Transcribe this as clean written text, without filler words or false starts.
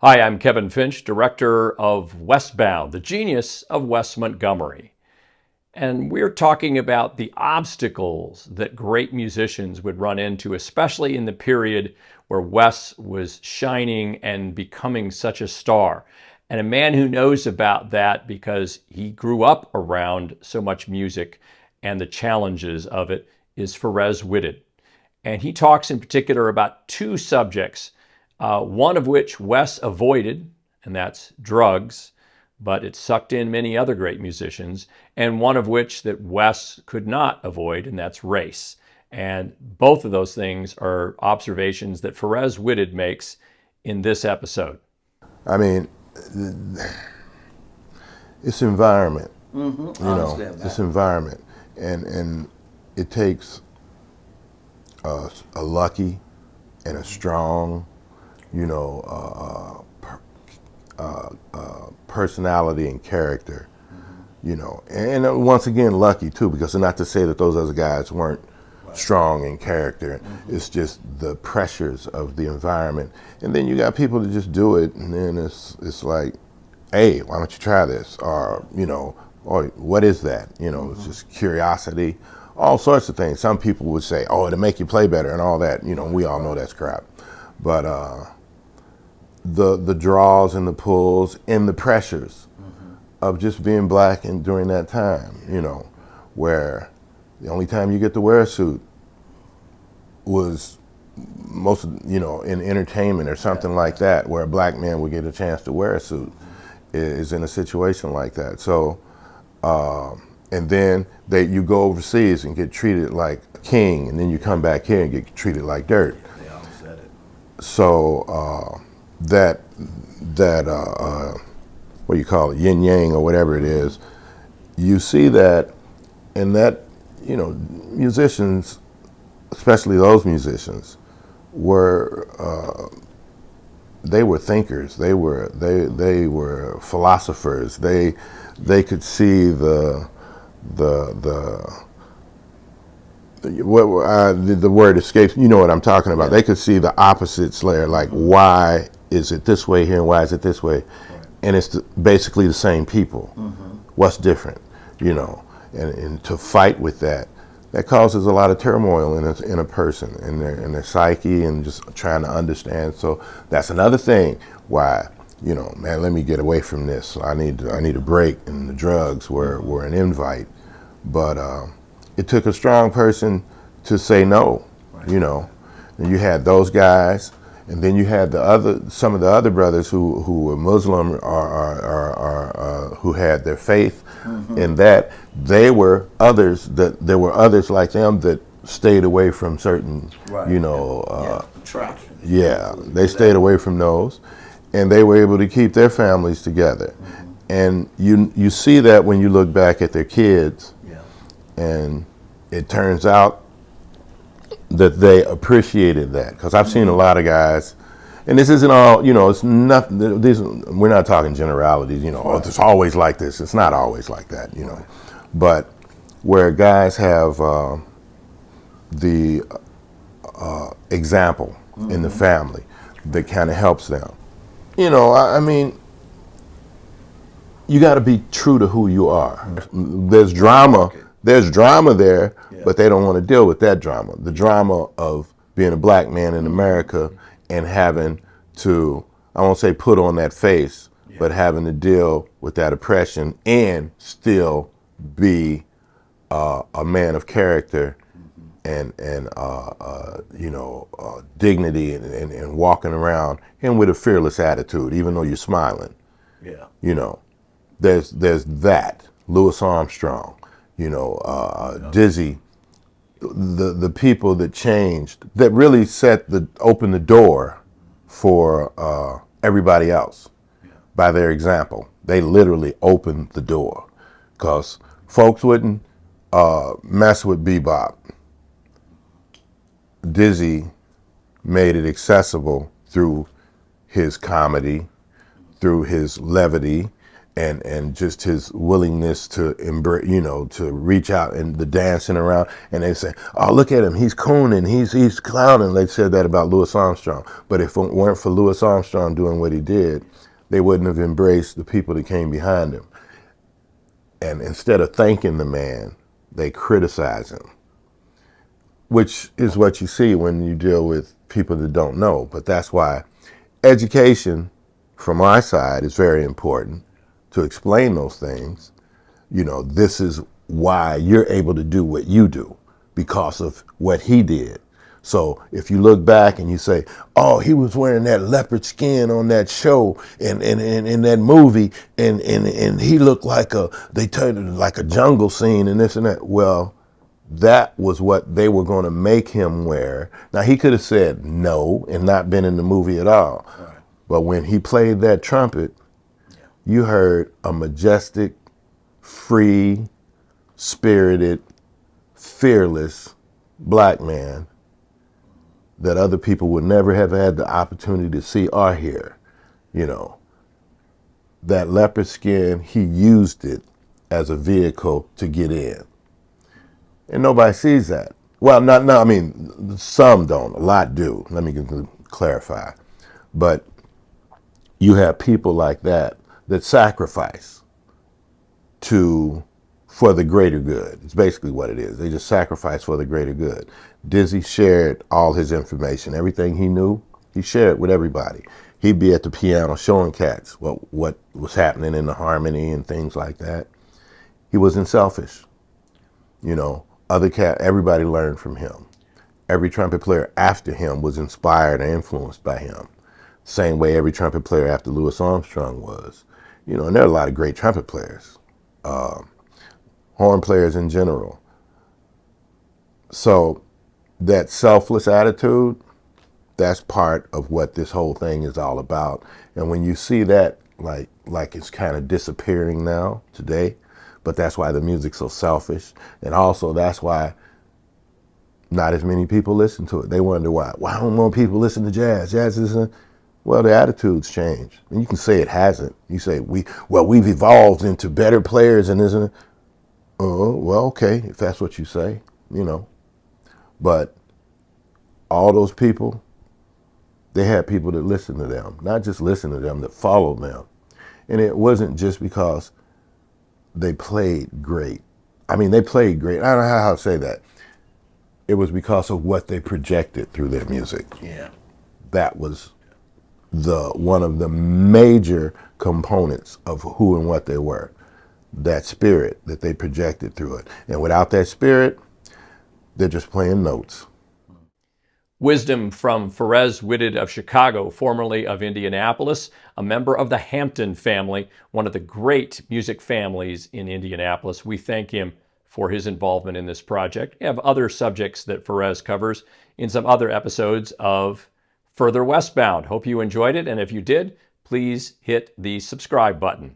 Hi, I'm Kevin Finch, director of Westbound, the genius of Wes Montgomery. And we're talking about the obstacles that great musicians would run into, especially in the period where Wes was shining and becoming such a star. And a man who knows about that because he grew up around so much music and the challenges of it is Pharez Whitted. And he talks in particular about two subjects, one of which Wes avoided, and that's drugs, but it sucked in many other great musicians, and one of which that Wes could not avoid, and that's race. And both of those things are observations that Pharez Whitted makes in this episode. I mean, it's environment. I understand that. It's environment, and it takes a lucky and a strong, personality and character, and once again, lucky too, because not to say that those other guys weren't strong in character. It's just the pressures of the environment, and then you got people that just do it, and then it's like, hey, why don't you try this, or what is that? It's just curiosity, all sorts of things. Some people would say, oh, it'll make you play better and all that. We all know that's crap, but the draws and the pulls and the pressures of just being black and during that time, where the only time you get to wear a suit was in entertainment or something like that, where a black man would get a chance to wear a suit, is in a situation like that. So, and then you go overseas and get treated like a king, and then you come back here and get treated like dirt. They all said it. So that what do you call it, yin yang or whatever it is, you see that, and that musicians, especially those musicians, were they were thinkers. They were philosophers. They could see the word escapes. You know what I'm talking about. They could see the opposites layer, like why is it this way here and why is it this way, and it's basically the same people. What's different, and to fight with that causes a lot of turmoil in a person, in their psyche, and just trying to understand. So that's another thing why, man, let me get away from this. I need a break, and the drugs were an invite. But it took a strong person to say no, And you had those guys, and then you had some of the other brothers who were Muslim or who had their faith in that. There were others like them that stayed away from certain, Attraction. They stayed away from those, and they were able to keep their families together. And you see that when you look back at their kids, and it turns out that they appreciated that, because I've seen a lot of guys, and this isn't all, it's nothing. We're not talking generalities, oh, it's always like this. It's not always like that, but where guys have the example in the family that kind of helps them. I mean, you got to be true to who you are. There's drama. There's drama there, but they don't want to deal with that drama. The drama of being a black man in America and having to, I won't say put on that face, but having to deal with that oppression and still be a man of character and dignity and walking around and with a fearless attitude, even though you're smiling. There's that. Louis Armstrong. Dizzy, the people that changed, that really opened the door for everybody else by their example. They literally opened the door, because folks wouldn't mess with bebop. Dizzy made it accessible through his comedy, through his levity, and just his willingness to embrace, to reach out, and the dancing around. And they say, "Oh, look at him, he's cooning, he's clowning." They said that about Louis Armstrong. But if it weren't for Louis Armstrong doing what he did, they wouldn't have embraced the people that came behind him. And instead of thanking the man, they criticize him, which is what you see when you deal with people that don't know. But that's why education from our side is very important, to explain those things. This is why you're able to do what you do, because of what he did. So if you look back and you say, "Oh, he was wearing that leopard skin on that show and in that movie, and he looked like they turned it like a jungle scene and this and that." Well, that was what they were going to make him wear. Now, he could have said no and not been in the movie at all. Right. But when he played that trumpet, you heard a majestic, free, spirited, fearless black man that other people would never have had the opportunity to see or hear. That leopard skin, he used it as a vehicle to get in. And nobody sees that. Well, I mean, some don't, a lot do. Let me clarify. But you have people like that sacrifice for the greater good. It's basically what it is. They just sacrifice for the greater good. Dizzy shared all his information. Everything he knew, he shared with everybody. He'd be at the piano showing cats what was happening in the harmony and things like that. He wasn't selfish. Everybody learned from him. Every trumpet player after him was inspired and influenced by him. Same way every trumpet player after Louis Armstrong was. And there are a lot of great trumpet players, horn players in general. So that selfless attitude, that's part of what this whole thing is all about. And when you see that, like it's kind of disappearing now today, but that's why the music's so selfish. And also that's why not as many people listen to it. They wonder why don't more people listen to jazz? Jazz isn't. Well, the attitudes change. And you can say it hasn't. You say, we've evolved into better players and isn't it? Oh, well, okay, if that's what you say, But all those people, they had people that listened to them, not just listen to them, that followed them. And it wasn't just because they played great. I mean, they played great. I don't know how to say that. It was because of what they projected through their music. Yeah. That was one of the major components of who and what they were. That spirit that they projected through it. And without that spirit, they're just playing notes. Wisdom from Pharez Whitted of Chicago, formerly of Indianapolis, a member of the Hampton family, one of the great music families in Indianapolis. We thank him for his involvement in this project. We have other subjects that Pharez covers in some other episodes of Further Westbound. Hope you enjoyed it, and if you did, please hit the subscribe button.